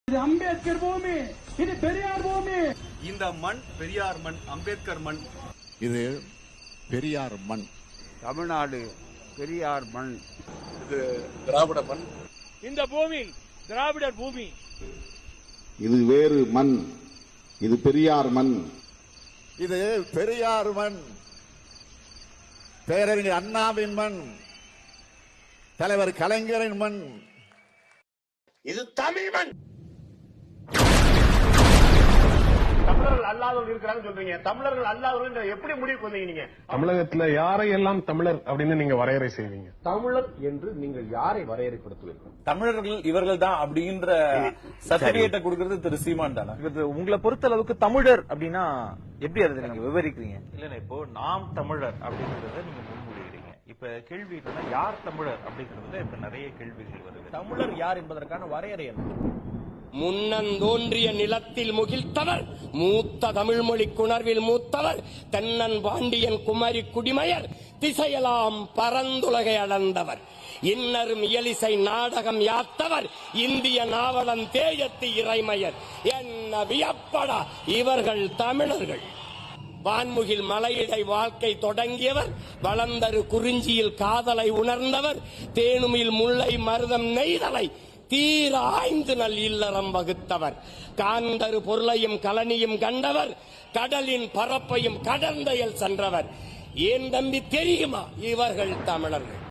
இது அம்பேத்கர் பூமி, இது பெரியார் பூமி. இந்த மண் பெரியார் மண், அம்பேத்கர் மண். இது பெரியார் மண். தமிழ்நாடு பெரியார் மண். இது திராவிட மண். இந்த பூமி திராவிடர் பூமி. இது வேறு மண், இது பெரியார் மண். இது பெரியார் மண், பேரறிஞர் அண்ணாவின் மண், தலைவர் கலைஞரின் மண். இது தமிழ் மண். தமிழர்கள் அல்லாதவர்கள் இருக்கிறாங்க சொல்றீங்க. தமிழர்கள் அல்லாதவர்கள் எப்படி முடிவுக்கு வந்தீங்க நீங்க? தமிழகத்துல யாரையெல்லாம் தமிழர் அப்படின்னு நீங்க வரையறை செய்வீங்க? தமிழர் என்று நீங்கள் யாரை வரையறைப்படுத்துவீர்கள்? தமிழர்கள் இவர்கள் தான் அப்படின்ற சர்டிபிகேட்டை கொடுக்கிறது திரு சீமான் தானே. உங்களை பொறுத்த அளவுக்கு தமிழர் அப்படின்னா எப்படி அதை நீங்க விவரிக்கிறீங்க? இல்ல இப்போ நாம் தமிழர் அப்படிங்கறத நீங்க முன்மொழிகிறீங்க. இப்ப கேள்வி என்னன்னா யார் தமிழர் அப்படிங்கறதுல இப்ப நிறைய கேள்விகள் வருது. தமிழர் யார் என்பதற்கான வரையறை என்ன? முன்னந்தோன்றிய நிலத்தில் முகிழ்த்தவர், மூத்த தமிழ்மொழி குணர்வில் மூத்தவர், தென்னன் பாண்டியன் குமரி குடிமயர், திசையெல்லாம் பரந்துலகை அளந்தவர், இன்னரும் இயலிசை நாடகம் யாத்தவர், இந்திய நாவலன் தேயத்து இறைமையர், என்ன வியப்படா இவர்கள் தமிழர்கள். வான்முகில் மலையிடை வாழ்க்கை தொடங்கியவர், வளர்ந்தரு குறிஞ்சியில் காதலை உணர்ந்தவர், தேனுமில் முல்லை மருதம் நெய்தலை தீர ஆய்ந்து நல் இல்லறம் வகுத்தவர், காந்தரு பொருளையும் கலனியும் கண்டவர், கடலின் பரப்பையும் கடந்தையில் சென்றவர். ஏன் தம்பி தெரியுமா இவர்கள் தமிழர்கள்?